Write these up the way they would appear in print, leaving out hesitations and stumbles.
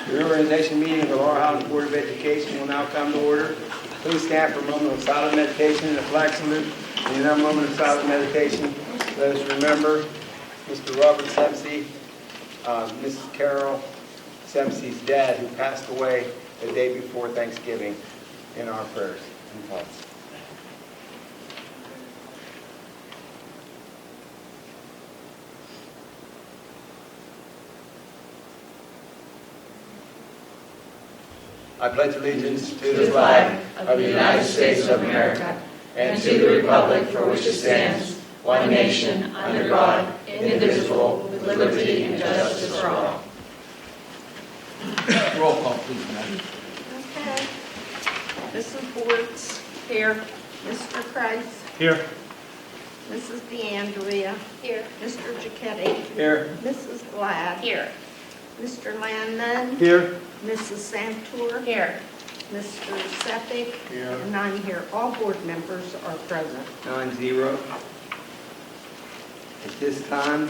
The reorganization meeting of the Laurel Highlands Board of Education will now come to order. Please stand for a moment of silent meditation and a flag salute. In a moment of silent meditation, let us remember Mr. Robert Sempsey, Mrs. Carol Sempsey's dad, who passed away the day before Thanksgiving, in our prayers and thoughts. I pledge allegiance to the flag of the United States of America and to the republic for which it stands, one nation, under God, indivisible, with liberty and justice for all. Roll call, please, Madam. Okay. Mrs. Bortz. Here. Mr. Kreis. Here. Mrs. DeAndrea. Here. Mr. Giacchetti. Here. Mrs. Glad. Here. Mr. Landman. Here. Mrs. Santor. Here. Mr. Sepik. Here. And I'm here. All board members are present. 9-0. At this time,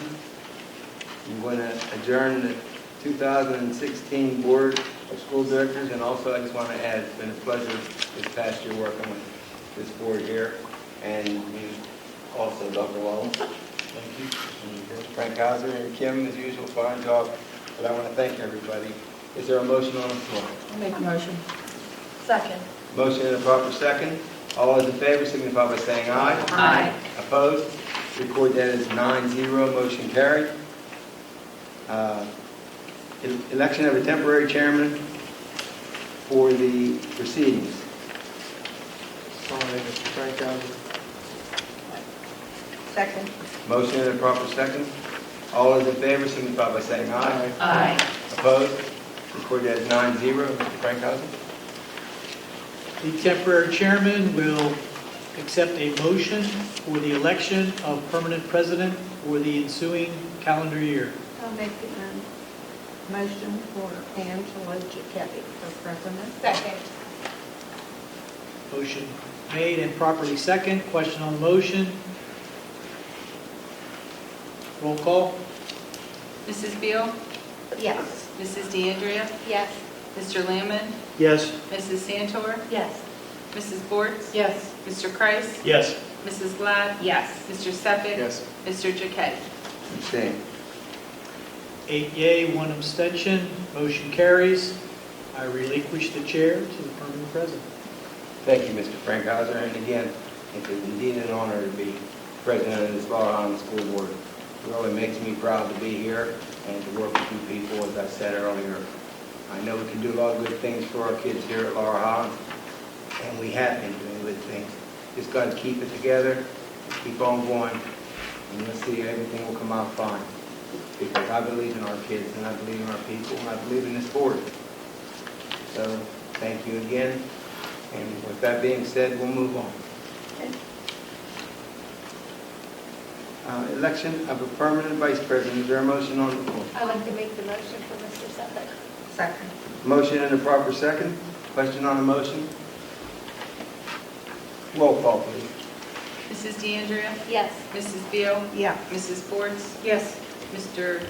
I'm going to adjourn the 2016 Board of School Directors, and also I just want to add, it's been a pleasure this past year working with this board here, and you also, Dr. Wallace. Thank you. And Frank Hauser and Kim, as usual, fine job. But I want to thank everybody. Is there a motion on the floor? I'll make a motion. Second. Motion and a proper second. All those in favor signify by saying aye. Aye. Opposed? Record that as 9-0, motion carried. Election of a temporary chairman for the proceedings. Mr. Frank Hauser. Second. Motion and a proper second. All those in favor signify by saying aye. Aye. Opposed? Record that as 9-0, Mr. Frank Hauser. The temporary chairman will accept a motion for the election of permanent president for the ensuing calendar year. I'll make a motion for Angela Giacchetti for president. Second. Motion made and properly second. Question on the motion. Roll call. Mrs. Beal? Yes. Mrs. DeAndrea? Yes. Mr. Landman? Yes. Mrs. Santor? Yes. Mrs. Bortz? Yes. Mr. Kreis? Yes. Mrs. Glad? Yes. Mr. Sepik? Yes. Mr. Giacchetti? Abstain. 8 yea, 1 abstention. Motion carries. I relinquish the chair to the permanent president. Thank you, Mr. Frank Hauser. And again, it is indeed an honor to be president of this Laurel Highlands School Board. It really makes me proud to be here and to work with you people, as I said earlier. I know we can do a lot of good things for our kids here at Laurel Highlands, and we have been doing good things. Just got to keep it together, keep on going, and you'll see everything will come out fine. Because I believe in our kids, and I believe in our people, and I believe in this board. So, thank you again. And with that being said, we'll move on. Election of a permanent vice president. Is there a motion on the floor? I'd like to make the motion for Mr. Sepik. Second. Motion and a proper second. Question on the motion? Roll call, please. Mrs. DeAndrea? Yes. Mrs. Beal? Yeah. Mrs. Bortz? Yes. Mr.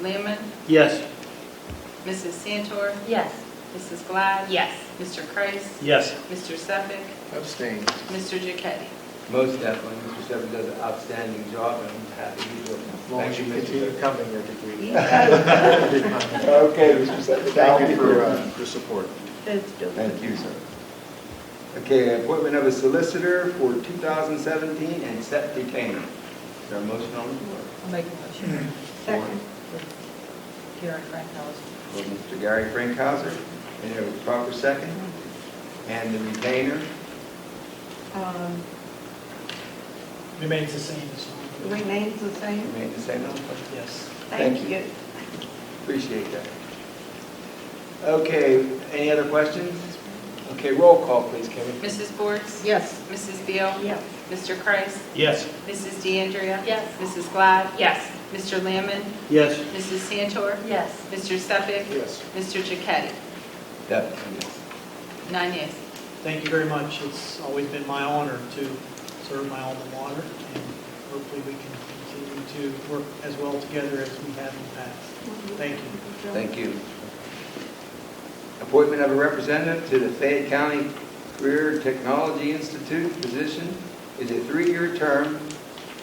Landman? Yes. Mrs. Santor? Yes. Mrs. Glad? Yes. Mr. Kreis? Yes. Mr. Sepik? Abstain. Mr. Giacchetti? Most definitely. Mr. Seven does an outstanding job, and I'm happy he's with us. As long as you continue coming every week. Okay, Mr. Seven. Thank you for your support. Thank you, sir. Okay, appointment of a solicitor for 2017 and set retainer. Is there a motion on the floor? I'll make a motion. Second. Gary Frank Hauser. For Mr. Gary Frankhauser, and a proper second. And the retainer, Remains the same as well. Remains the same. remain the same number. Yes. Thank you. Appreciate that. Okay, any other questions? Okay, roll call, please, Kevin. Mrs. Bortz? Yes. Mrs. Beal? Yes. Mr. Kreis? Yes. Mrs. DeAndrea? Yes. Mrs. Glad? Yes. Mr. Landman? Yes. Mrs. Santor? Yes. Mr. Sepik? Yes. Mr. Giacchetti? Definitely, yes. 9 yeas. Thank you very much. It's always been my honor to serve my alma mater, and hopefully we can continue to work as well together as we have in the past. Thank you. Thank you. Appointment of a representative to the Fayette County Career Technology Institute position is a 3-year term.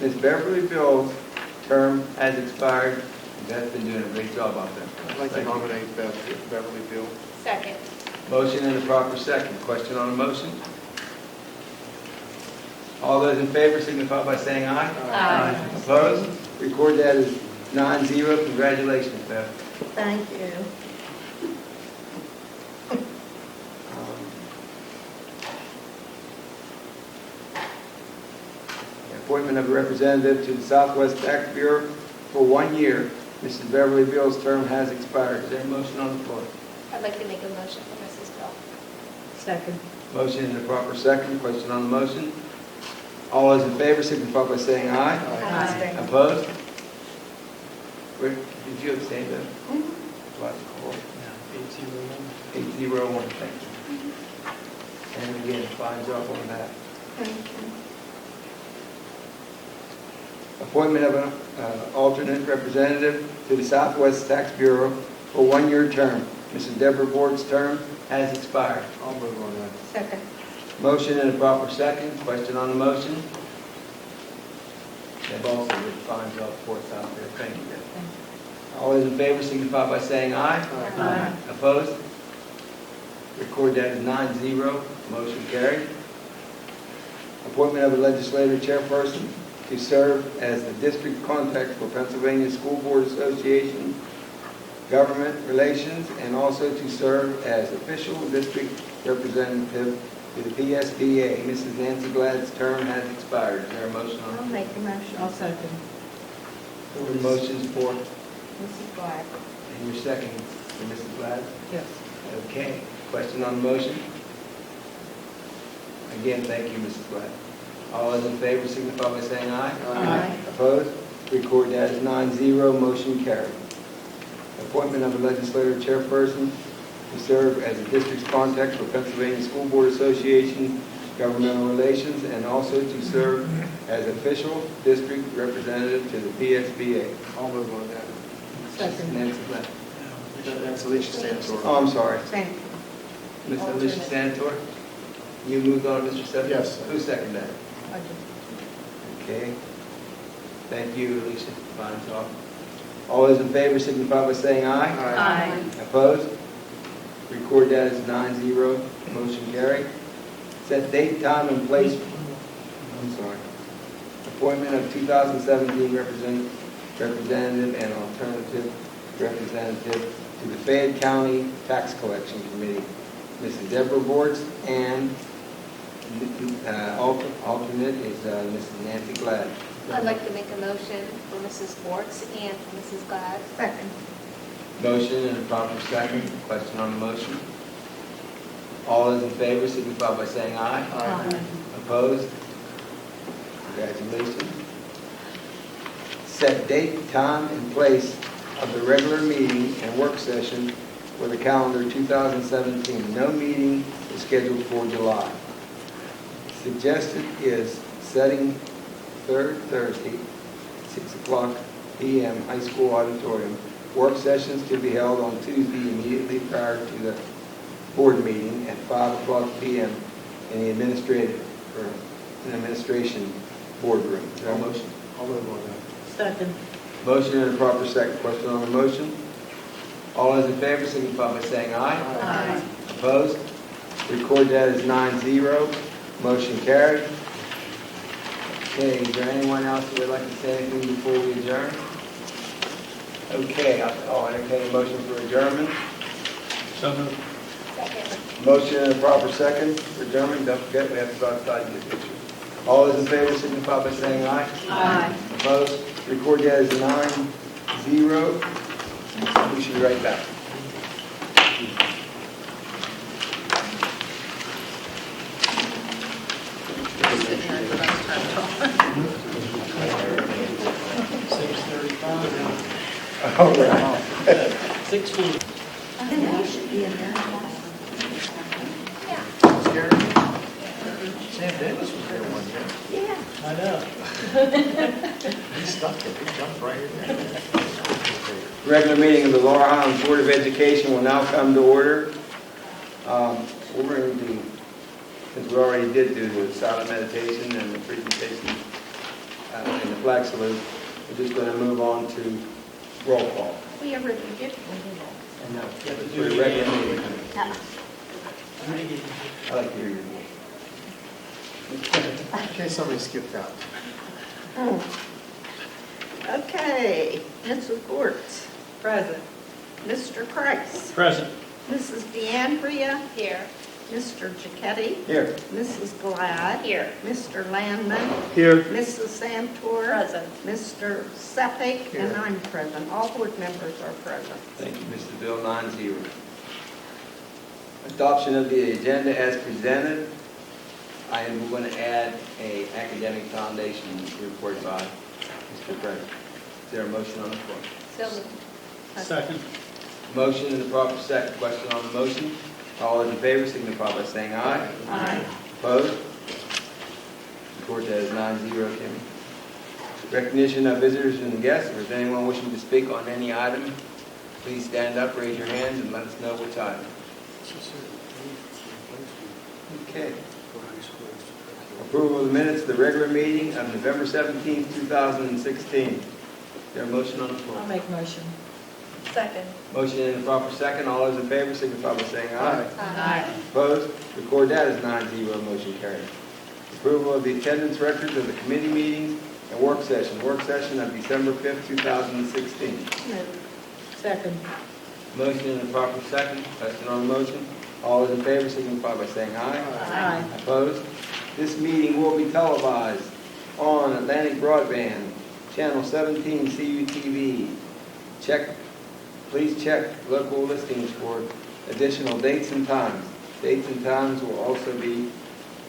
Ms. Beverly Bill's term has expired. Beth's been doing a great job out there. I'd like to Thank you. nominate Beverly Bill. Second. Motion and a proper second. Question on the motion? All those in favor signify by saying aye. Aye. Opposed? Record that as 9-0. Congratulations, Beth. Thank you. Appointment of a representative to the Southwest Tax Bureau for 1 year. Mrs. Beverly Bill's term has expired. Is there a motion on the floor? I'd like to make a motion for Mrs. Bill. Second. Motion and a proper second. Question on the motion? All those in favor signify by saying aye. Aye. Opposed? Did you abstain, Beth? Last call. 801, thank you. And again, fine job on that. Thank you. Appointment of an alternate representative to the Southwest Tax Bureau for 1 year term. Mrs. Deborah Bort's term has expired. I'll move on that. Second. Motion and a proper second. Question on the motion? They've also did a fine job for us out there. Thank you, Deb. All those in favor signify by saying aye. Aye. Opposed? Record that as 9-0. Motion carried. Appointment of a legislative chairperson to serve as the district contact for Pennsylvania School Board Association Government Relations, and also to serve as official district representative to the PSBA. Mrs. Nancy Glad's term has expired. Is there a motion I'll on make the motion. I'll second. the motions for, Mrs. Black. and your second for Mrs. Glad? Yes. Okay. Question on the motion? Again, thank you, Mrs. Glad. All those in favor signify by saying aye. Aye. Opposed? Record that as 9-0. Motion carried. Appointment of a legislative chairperson to serve as a district's contact for Pennsylvania School Board Association Governmental Relations, and also to serve as official district representative to the PSBA. I'll move on that. Second. Nancy Glenn. That's Alicia Santor. Oh, I'm sorry. Thank you. Ms. Alicia Santor? You moved on, Mr. Sefton? Yes. Who seconded that? I did. Okay. Thank you, Alicia. Fine job. All those in favor signify by saying aye. Aye. Opposed? Record that as 9-0. Motion carried. Set date, time, and place. I'm sorry. Appointment of 2017 representative and alternative representative to the Fayette County Tax Collection Committee. Mrs. Deborah Bortz, and alternate is Mrs. Nancy Glad. I'd like to make a motion for Mrs. Bortz and for Mrs. Glad. Second. Motion and a proper second. Question on the motion? All those in favor signify by saying aye. Aye. Opposed? Congratulations. Set date, time, and place of the regular meeting and work session for the calendar 2017. No meeting is scheduled for July. Suggested is setting third Thursday, 6:00 p.m. High School Auditorium. Work sessions to be held on Tuesday immediately prior to the board meeting at 5:00 p.m. in the administration boardroom. Is there a motion? I'll move on that. Second. Motion and a proper second. Question on the motion? All those in favor signify by saying aye. Aye. Opposed? Record that as 9-0. Motion carried. Okay, is there anyone else who would like to say anything before we adjourn? Okay, I'll entertain a motion for adjournment. Second. Motion and a proper second for adjournment. Don't forget, we have to go outside and get pictures. All those in favor signify by saying aye. Aye. Opposed? Record that as 9-0. We should be right back. Sitting there for about time. 6:35. All right. 6:40. I think you should be in there. Sam Davis was there one year. Yeah. I know. He stuck it. He jumped right in there. Regular meeting of the Laurel Highlands Board of Education will now come to order. We're going to do, since we already did do the silent meditation and the presentation and the flag salute, we're just going to move on to roll call. We already did. And no, Yeah, but for do the it regular again. meeting. I like to hear your voice. In case somebody skipped out. Okay, Mrs. Gortz. Present. Mr. Kreis. Present. Mrs. DeAndrea. Here. Mr. Giacchetti. Here. Mrs. Glad. Here. Mr. Landman. Here. Mrs. Santor. Present. Mr. Sepik. Here. And I'm present. All board members are present. Thank you, Mr. Bill, 9-0. Adoption of the agenda as presented. I am going to add a academic foundation report by Mr. President. Is there a motion on the floor? So moved. Second. Motion in the proper second. Question on the motion. All those in favor signify by saying aye. Aye. Opposed? Report that is 9-0, Timmy. Recognition of visitors and guests. If there's anyone wishing to speak on any item, please stand up, raise your hand, and let us know which item. Okay. Approval of the minutes of the regular meeting of November 17, 2016. Is there a motion on the floor? I'll make motion. Second. Motion in the proper second. All those in favor signify by saying aye. Aye. Opposed? Record that as 9-0, motion carried. Approval of the attendance records of the committee meetings and work session. Work session of December 5th, 2016. Second. Motion in the proper second. Question on the motion. All those in favor signify by saying aye. Aye. Opposed? This meeting will be televised on Atlantic Broadband, Channel 17 CUTV. Please check local listings for additional dates and times. Dates and times will also be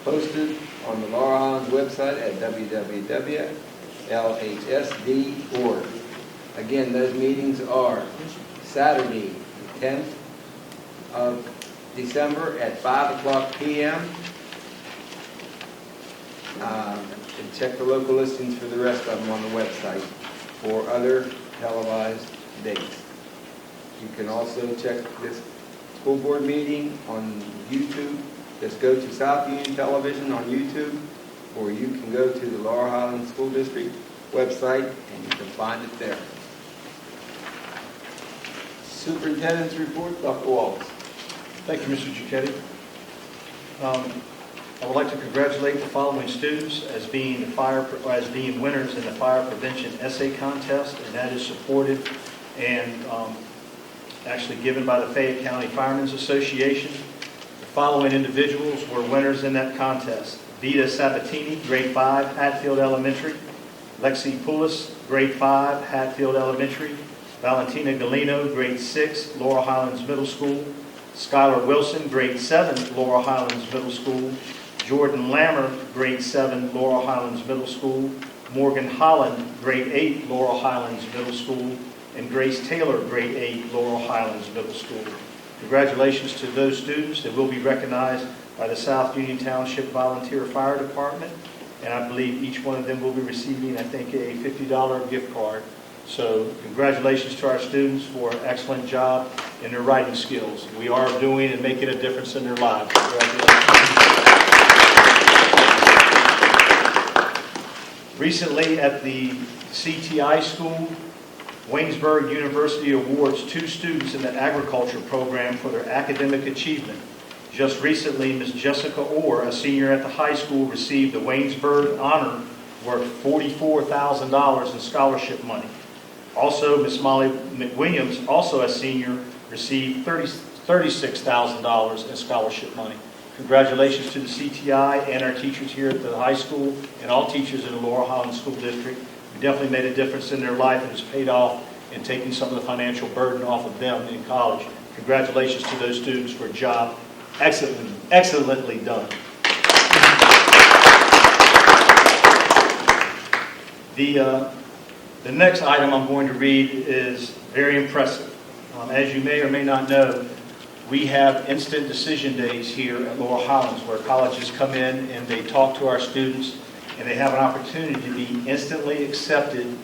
posted on the Laurel Highlands website at www.lhsd.org. Again, those meetings are Saturday, the 10th of December at 5 o'clock p.m. And check the local listings for the rest of them on the website for other televised dates. You can also check this school board meeting on YouTube. Just go to South Union Television on YouTube, or you can go to the Laurel Highlands School District website and you can find it there. Superintendent's report, Dr. Wallace. Thank you, Mr. Giacchetti. I would like to congratulate the following students as being winners in the fire prevention essay contest, and that is supported and actually given by the Fayette County Firemen's Association. The following individuals were winners in that contest: Vita Sabatini, grade 5, Hatfield Elementary; Lexi Poulos, grade 5, Hatfield Elementary; Valentina Galino, grade 6, Laurel Highlands Middle School; Skylar Wilson, grade 7, Laurel Highlands Middle School; Jordan Lammer, grade 7, Laurel Highlands Middle School; Morgan Holland, grade 8, Laurel Highlands Middle School; and Grace Taylor, grade 8, Laurel Highlands Middle School. Congratulations to those students that will be recognized by the South Union Township Volunteer Fire Department, and I believe each one of them will be receiving, I think, a $50 gift card. So congratulations to our students for an excellent job in their writing skills. We are doing and making a difference in their lives. Congratulations. Recently at the CTI school, Waynesburg University awards 2 students in the agriculture program for their academic achievement. Just recently, Ms. Jessica Orr, a senior at the high school, received the Waynesburg Honor worth $44,000 in scholarship money. Also, Ms. Molly McWilliams, also a senior, received $36,000 in scholarship money. Congratulations to the CTI and our teachers here at the high school and all teachers in the Laurel Highlands School District. We definitely made a difference in their life, and it's paid off in taking some of the financial burden off of them in college. Congratulations to those students for a job excellently done. The next item I'm going to read is very impressive. As you may or may not know, we have instant decision days here at Laurel Highlands where colleges come in and they talk to our students and they have an opportunity to be instantly accepted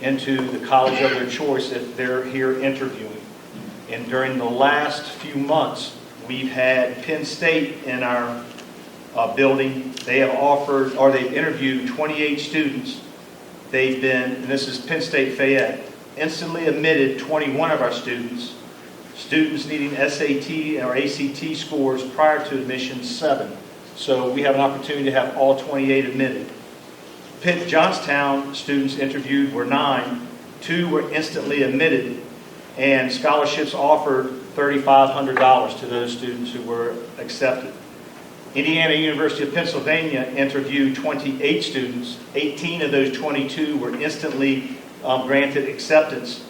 into the college of their choice if they're here interviewing. And during the last few months, We've had Penn State in our building. They have offered, or they've interviewed 28 students. They've been, and this is Penn State Fayette, instantly admitted 21 of our students. Students needing SAT or ACT scores prior to admission, 7. So we have an opportunity to have all 28 admitted. Pitt Johnstown students interviewed were 9. 2 were instantly admitted, and scholarships offered $3,500 to those students who were accepted. Indiana University of Pennsylvania interviewed 28 students. 18 of those 22 were instantly granted acceptance,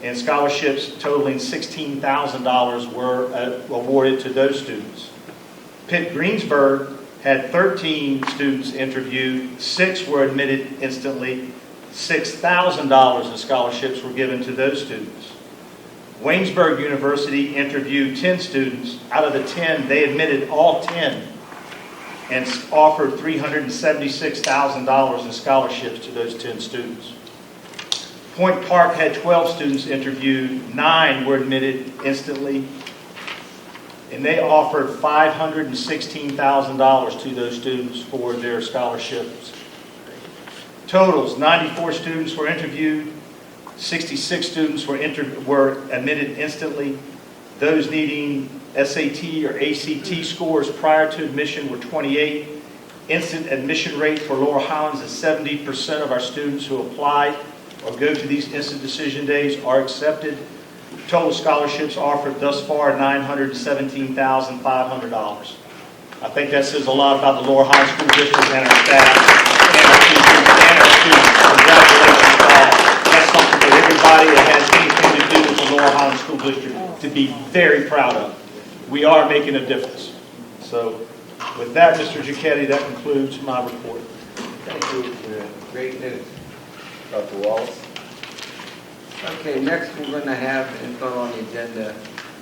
and scholarships totaling $16,000 were awarded to those students. Pitt Greensburg had 13 students interviewed. 6 were admitted instantly. $6,000 in scholarships were given to those students. Waynesburg University interviewed 10 students. Out of the 10, they admitted all 10 and offered $376,000 in scholarships to those 10 students. Point Park had 12 students interviewed. 9 were admitted instantly, and they offered $516,000 to those students for their scholarships. Totals: 94 students were interviewed. 66 students were admitted instantly. Those needing SAT or ACT scores prior to admission were 28. Instant admission rate for Laurel Highlands is 70% of our students who apply or go to these instant decision days are accepted. Total scholarships offered thus far, $917,500. I think that says a lot about the Laurel Highlands School District and our staff and our teachers and our students. Congratulations to all. That's something that everybody that has anything to do with the Laurel Highlands School District to be very proud of. We are making a difference. So with that, Mr. Giacchetti, that concludes my report. Thank you for great news, Dr. Wallace. Okay, next we're going to have, and it's not on the agenda,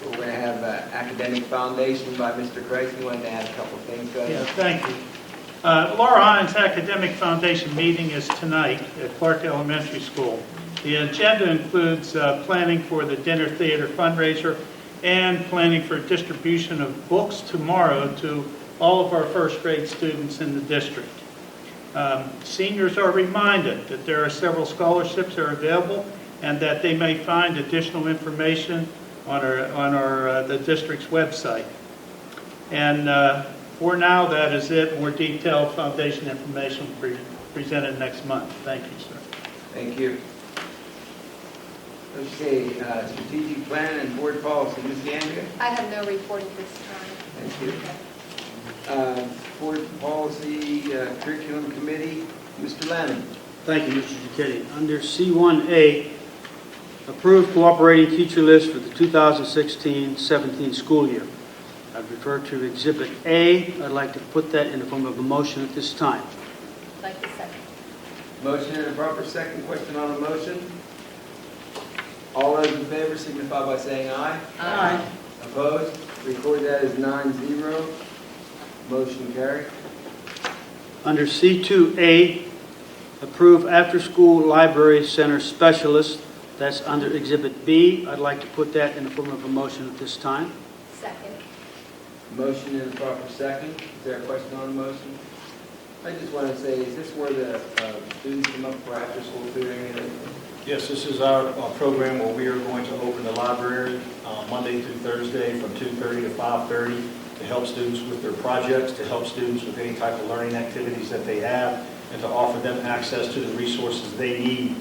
we're going to have Academic Foundation by Mr. Craig. You wanted to add a couple of things, go Yeah, ahead. thank you. Laurel Highlands Academic Foundation meeting is tonight at Clark Elementary School. The agenda includes planning for the dinner theater fundraiser and planning for distribution of books tomorrow to all of our first grade students in the district. Seniors are reminded that there are several scholarships that are available and that they may find additional information on the district's website. And for now, that is it. More detailed foundation information will be presented next month. Thank you, sir. Thank you. Okay, strategic plan and board policy, Ms. Andrea. I have no report at this time. Thank you. Board policy curriculum committee, Mr. Lanning. Thank you, Mr. Giacchetti. Under C1A, approved cooperating teacher list for the 2016-17 school year. I've referred to Exhibit A. I'd like to put that in the form of a motion at this time. I'd like to second. Motion and a proper second. Question on the motion. All those in favor signify by saying aye. Aye. Opposed? Record that as 9-0. Motion carried. Under C2A, approve after-school library center specialist. That's under Exhibit B. I'd like to put that in the form of a motion at this time. Second. Motion and a proper second. Is there a question on the motion? I just want to say, is this where the students come up for after-school tutoring and everything? Yes, this is our program where we are going to open the library Monday through Thursday from 2:30 to 5:30 to help students with their projects, to help students with any type of learning activities that they have, and to offer them access to the resources they need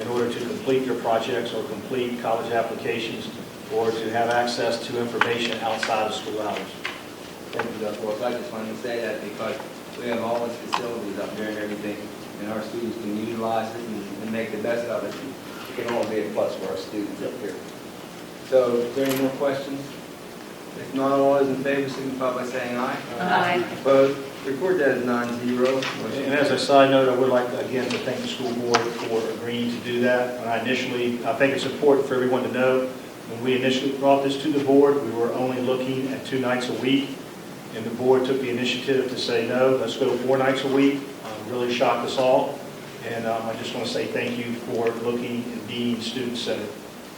in order to complete their projects or complete college applications or to have access to information outside of school hours. Thank you, Dr. Wells. I just wanted to say that because we have all these facilities up there and everything, and our students can utilize it and make the best of it. It can all be a plus for our students up here. So, is there any more questions? If not, all those in favor signify by saying aye. Aye. Opposed? Record that as 9-0. And as a side note, I would like, again, to thank the school board for agreeing to do that. When I think it's important for everyone to know, when we initially brought this to the board, we were only looking at 2 nights a week, and the board took the initiative to say, no, let's go 4 nights a week. Really shocked us all, and I just want to say thank you for looking and being student-centered.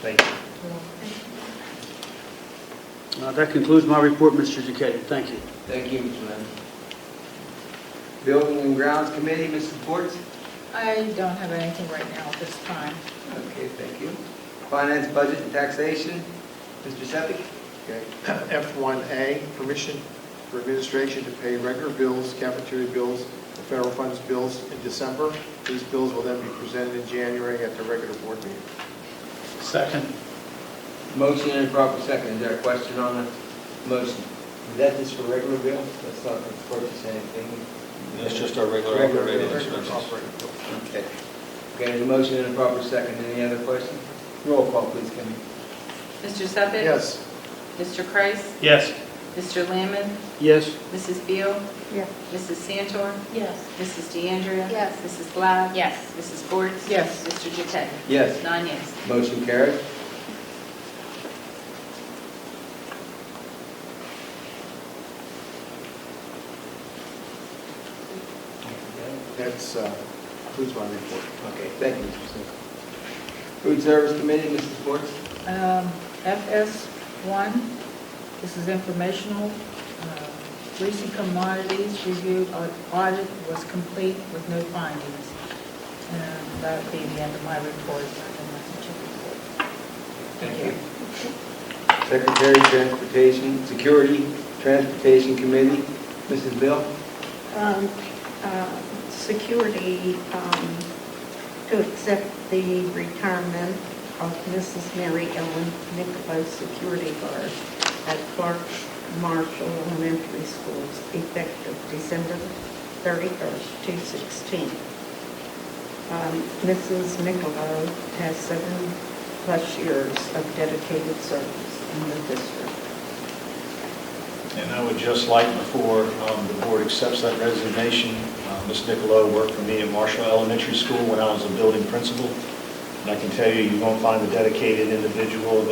Thank you. That concludes my report, Mr. Giacchetti. Thank you. Thank you, Mr. Leonard. Building and Grounds Committee, Mrs. Ports? I don't have anything right now at this time. Okay, thank you. Finance, Budget, and Taxation, Mr. Sepik? Okay. F1A, permission for administration to pay regular bills, cafeteria bills, and federal funds bills in December. These bills will then be presented in January at the regular board meeting. Second. Motion and proper second. Is there a question on the motion? Is that just for regular bills? That's not for purchase anything? That's just our regular operating expenses. Okay. Okay, there's a motion and a proper second. Any other questions? Roll call, please, Kimmy. Mr. Savick. Yes. Mr. Kreis. Yes. Mr. Lamon. Yes. Mrs. Beal. Yes. Mrs. Santor. Yes. Mrs. DeAndrea. Yes. Mrs. Glad. Yes. Mrs. Bortz. Yes. Mr. Giacchetti. Yes. 9 yes. Motion carried. That concludes my report. Okay, thank you, Mr. Smith. Food Service Committee, Mrs. Ports? FS1, this is informational. Recent commodities review audit was complete with no findings. And that would be the end of my report. Thank you. Secretary, Security, Transportation Committee, Mrs. Bill? Security to accept the retirement of Mrs. Mary Ellen Niccolo, security guard at Clark Marshall Elementary Schools, effective December 31st, 2016. Mrs. Niccolo has 7+ years of dedicated service in the district. And I would just like, before the board accepts that resignation, Ms. Niccolo worked for me at Marshall Elementary School when I was a building principal. And I can tell you, you won't find a dedicated individual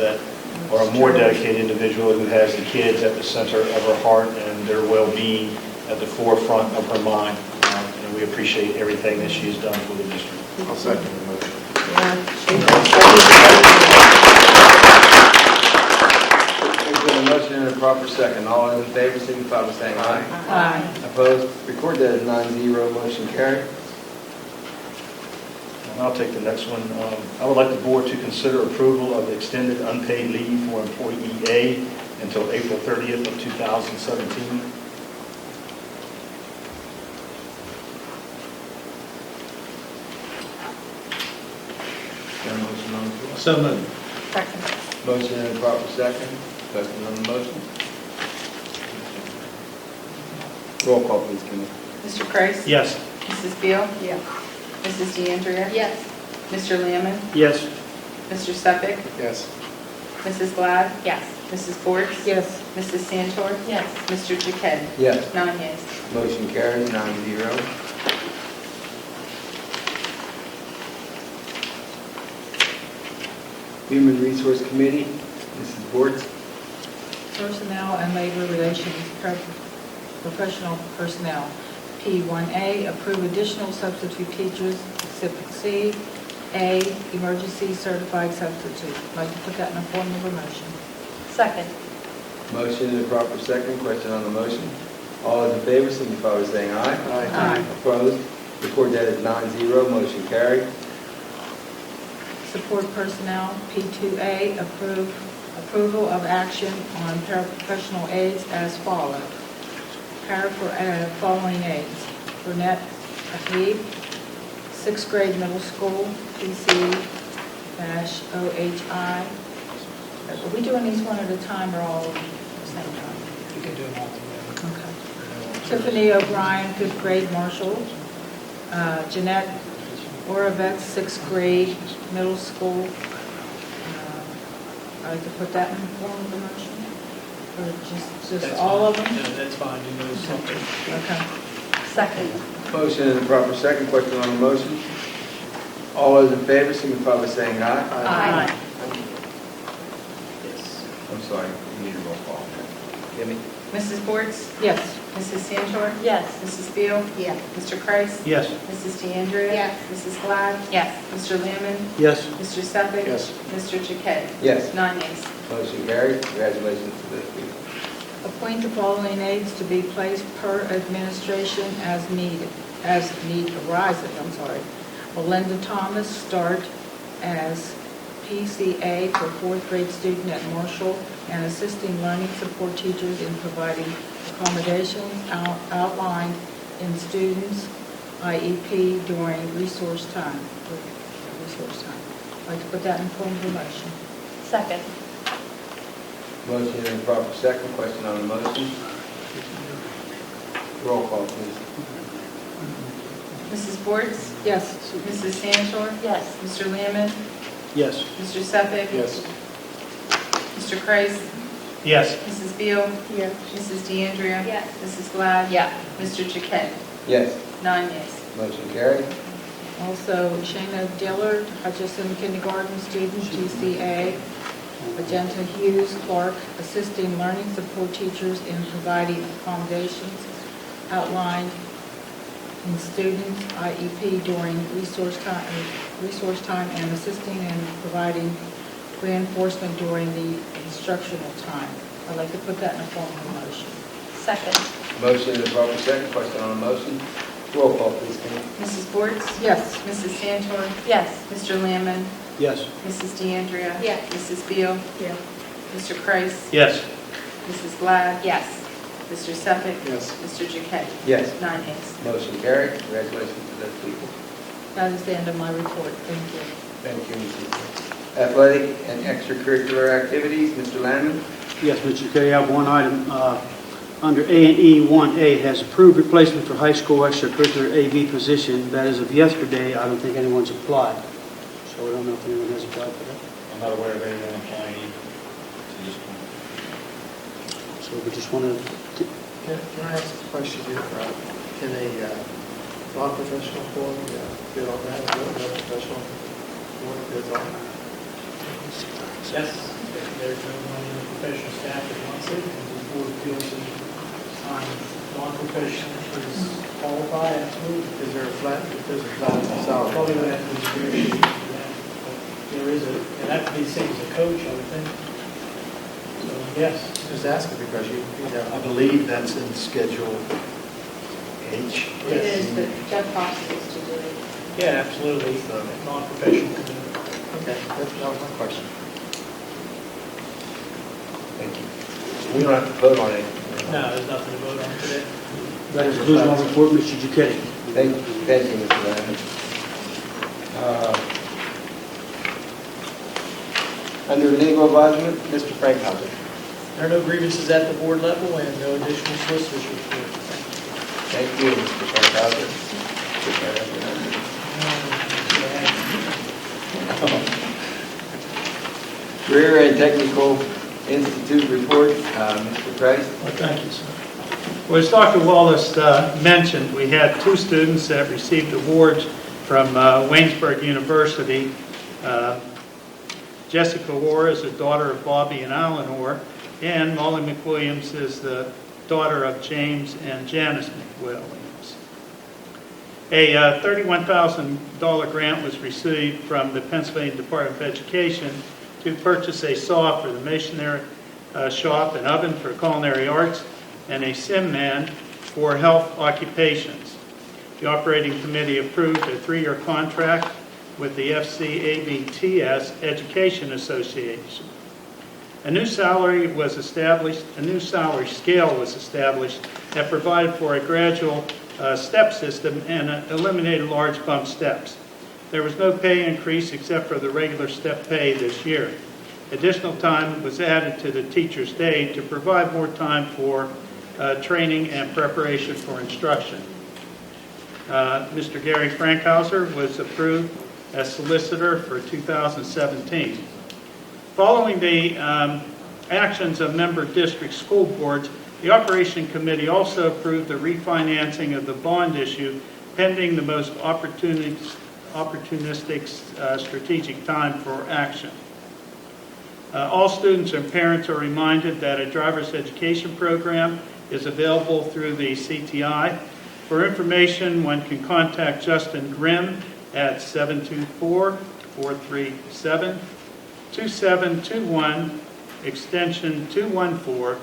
or a more dedicated individual who has the kids at the center of her heart and their well-being at the forefront of her mind. And we appreciate everything that she has done for the district. I'll second the motion. There's been a motion and a proper second. All those in favor signify by saying aye. Aye. Opposed? Record that as 9-0, motion carried. And I'll take the next one. I would like the board to consider approval of the extended unpaid leave for employee A until April 30th of 2017. Got a motion on the floor? So moved. Second. Motion and a proper second. Question on the motion? Roll call, please, Kimmy. Mr. Kreis. Yes. Mrs. Beal. Yes. Mrs. DeAndrea. Yes. Mr. Lamon. Yes. Mr. Savick. Yes. Mrs. Glad. Yes. Mrs. Bortz. Yes. Mrs. Santor. Yes. Mr. Giacchetti. Yes. 9 yes. Motion carries 9-0. Human Resource Committee, Mrs. Bortz. Personnel and Labor Relations, Professional Personnel. P1A, approve additional substitute teachers, exhibit C. A, emergency certified substitute. I'd like to put that in the form of a motion. Second. Motion and a proper second. Question on the motion. All those in favor signify by saying aye. Aye. Opposed? Record that as 9-0, motion carried. Support personnel, P2A, approval of action on paraprofessional aides as follows. Following aides. Burnett Habib, 6th grade middle school, PC-OHI. Are we doing these one at a time or all at the same time? You can do them all together. Okay. Tiffany O'Brien, 5th grade Marshall. Jeanette Oravec, 6th grade middle school. I'd like to put that in the form of a motion? Or just That's all of fine. them? No, that's fine. You know something. Okay. Second. Motion and a proper second. Question on the motion. All those in favor signify by saying aye. Aye. I'm sorry, you need a roll call. Jimmy? Mrs. Wertz? Yes. Mrs. Santor? Yes. Mrs. Beal? Yes. Mr. Kreis? Yes. Mrs. DeAndrea? Yes. Mrs. Glad? Yes. Mr. Lamon? Yes. Mr. Seffick? Yes. Mr. Jaquetti? Yes. 9 yeas. Motion carried. Congratulations to those people. Appoint the following aides to be placed per administration as need arises. Melinda Thomas start as PCA for fourth grade student at Marshall and assisting learning support teachers in providing accommodations outlined in students' IEP during resource time. I'd like to put that in form of a motion. Second. Motion in the proper second. Question on the motion? Roll call, please. Mrs. Wertz? Yes. Mrs. Santor? Yes. Mr. Lamon? Yes. Mr. Seffick? Yes. Mr. Kreis? Yes. Mrs. Beal? Yes. Mrs. DeAndrea? Yes. Mrs. Glad? Yes. Mr. Jaquetti? Yes. 9 yeas. Motion carried. Also, Shayna Dillard, Hutchison Kindergarten student, GCA. Magenta Hughes Clark, assisting learning support teachers in providing accommodations outlined in students' IEP during resource time and assisting in providing reinforcement during the instructional time. I'd like to put that in a form of a motion. Second. Motion in the proper second. Question on the motion? Roll call, please, Kenny. Mrs. Wertz? Yes. Mrs. Santor? Yes. Mr. Lamon? Yes. Mrs. DeAndrea? Yes. Mrs. Beal? Yes. Mr. Kreis? Yes. Mrs. Glad? Yes. Mr. Seffick? Yes. Mr. Jaquetti? Yes. 9 yeas. Motion carried. Congratulations to those people. That is the end of my report. Thank you. Thank you, Mrs. Athletic and extracurricular activities, Mr. Landman? Yes, Mr. Kerry, I have one item. Under A&E 1A has approved replacement for high school extracurricular AV position. That is of yesterday. I don't think anyone's applied. So I don't know if anyone has applied for that. I'm not aware of anyone applying either to this point. So we just want to, Can I ask a question here? Can a non-professional board bid on that? No professional board bids on that? Yes. There's no one in the professional staff that wants it, and the board feels that non-professional is qualified, absolutely. Is there a flat salary? Probably would have to be negotiated for that. But there is and that would be the same as a coach, I would think. So, yes. Just asking because you know. I believe that's in Schedule H. It is, but Jeff Fox is to do it. Yeah, absolutely. Non-professional committee. Okay, that was my question. Thank you. We don't have to vote on it. No, there's nothing to vote on today. that concludes my report, Mr. Giacchetti. Thank you, Mr. Landman. Under legal advisement, Mr. Frank Hauser. There are no grievances at the board level and no additional solicitors report. Thank you, Mr. Frank Hauser. Career and Technical Institute report, Mr. Price. Well, thank you, sir. Well, as Dr. Wallace mentioned, we had 2 students that received awards from Waynesburg University. Jessica Orr is the daughter of Bobby and Alan Orr, and Molly McWilliams is the daughter of James and Janice McWilliams. A $31,000 grant was received from the Pennsylvania Department of Education to purchase a saw for the masonry shop, an oven for culinary arts, and a sim man for health occupations. The operating committee approved a 3-year contract with the FCABTS Education Association. A new salary scale was established that provided for a gradual step system and eliminated large bump steps. There was no pay increase except for the regular step pay this year. Additional time was added to the teacher's day to provide more time for training and preparation for instruction. Mr. Gary Frankhauser was approved as solicitor for 2017. Following the actions of member district school boards, the Operation Committee also approved the refinancing of the bond issue pending the most opportunistic strategic time for action. All students and parents are reminded that a driver's education program is available through the CTI. For information, one can contact Justin Grimm at 724-437-2721, extension 214,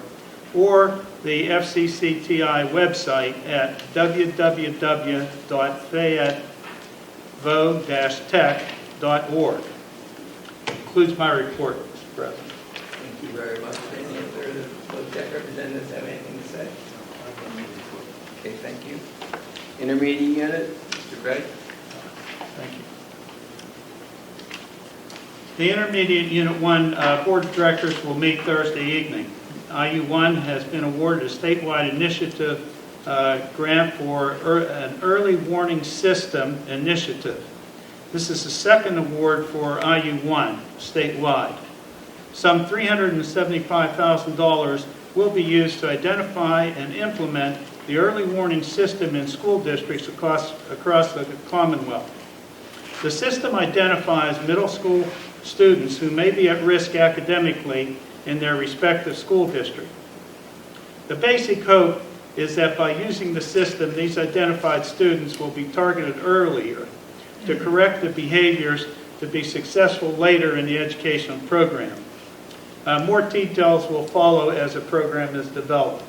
or the FCCTI website at www.fayettevo-tech.org. Concludes my report, Mr. President. Thank you very much. Any other tech representatives have anything to say? Okay, thank you. Intermediate unit, Mr. Gray. Thank you. The Intermediate Unit 1 Board of Directors will meet Thursday evening. IU1 has been awarded a statewide initiative grant for an early warning system initiative. This is the second award for IU1 statewide. Some $375,000 will be used to identify and implement the early warning system in school districts across the Commonwealth. The system identifies middle school students who may be at risk academically in their respective school district. The basic hope is that by using the system, these identified students will be targeted earlier to correct the behaviors to be successful later in the educational program. More details will follow as the program is developed.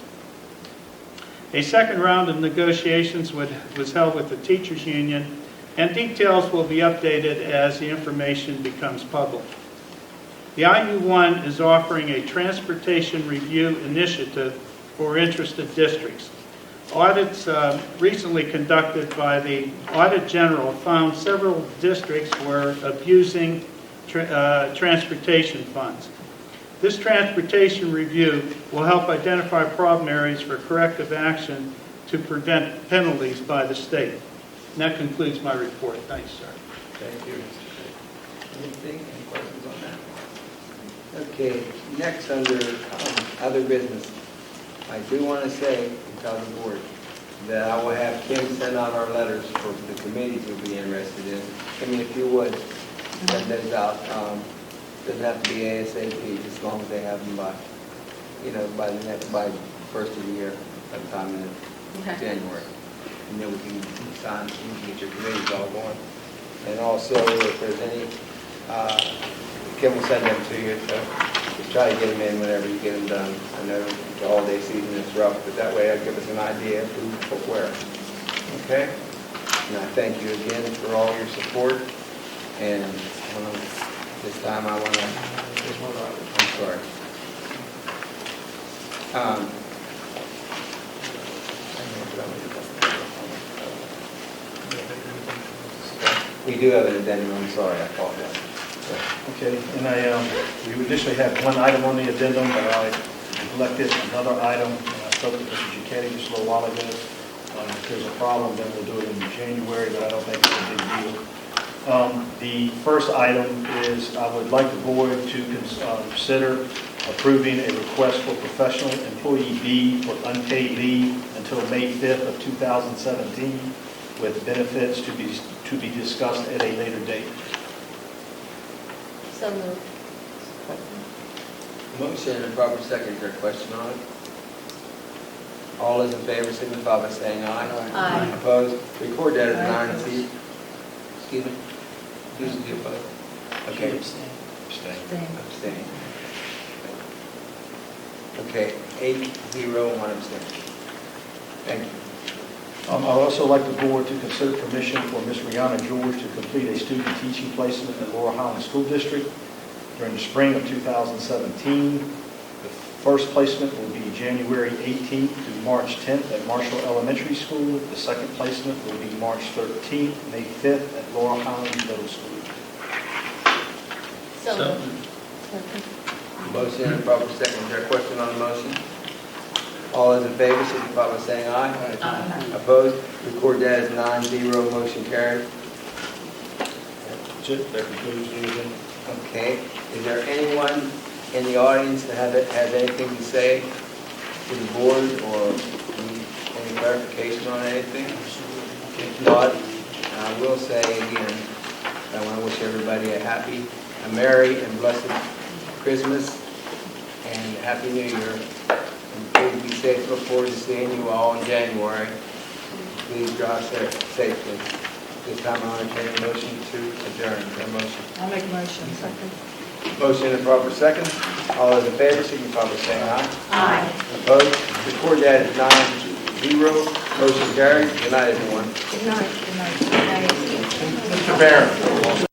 A second round of negotiations was held with the teachers union, and details will be updated as the information becomes public. The IU1 is offering a transportation review initiative for interested districts. Audits recently conducted by the Audit General found several districts were abusing transportation funds. This transportation review will help identify problem areas for corrective action to prevent penalties by the state. And that concludes my report. Thanks, sir. Thank you, Mr. Gray. Anything? Any questions on that? Okay, next under other business, I do want to say, and tell the board, that I will have Kim send out our letters for the committees we'll be interested in. Kim, if you would, send those out. Doesn't have to be ASAP, as long as they have them by first of the year, sometime in January. And then we can sign, we can get your committees all going. And also, if there's any, Kim will send them to you, so just try to get them in whenever you get them done. I know the holiday season is rough, but that way it'll give us an idea of who, what, where. Okay? And I thank you again for all your support. And this time I want to, I'm sorry. We do have an addendum, I'm sorry, I apologize. Okay, and we additionally have one item on the addendum, but I neglected another item. I spoke with Mr. Giacchetti just a little while ago. If there's a problem, then we'll do it in January, but I don't think it's a big deal. The first item is I would like the board to consider approving a request for professional employee B for unpaid leave until May 5th of 2017 with benefits to be discussed at a later date. So moved. Motion and proper second. Is there a question on it? All those in favor signify by saying aye. Aye. Opposed? Record that as 9-0. Excuse me? Who's the opposed? Okay. Abstain. Abstain. Okay, 8-0, 1 abstention. Thank you. I'd also like the board to consider permission for Ms. Rihanna George to complete a student teaching placement at Laurel Highlands School District during the spring of 2017. The first placement will be January 18th through March 10th at Marshall Elementary School. The second placement will be March 13th, May 5th at Laurel Highlands Middle School. So moved. Motion and proper second. Is there a question on the motion? All those in favor signify by saying aye. Aye. Opposed? Record that as 9-0, motion carried. That's it. That concludes the agenda. Okay, is there anyone in the audience that has anything to say to the board or any clarification on anything? If not, I will say again, I want to wish everybody a merry and blessed Christmas and Happy New Year. And please be safe. Look forward to seeing you all in January. Please drive safely. This time I'll entertain a motion to adjourn. Is there a motion? I'll make a motion. Second. Motion and proper second. All those in favor, signify by saying aye. Aye. Opposed? Record that as 9-0. Motion carried. Good night, everyone. Good night. Good night. Good night. Mr. Barron.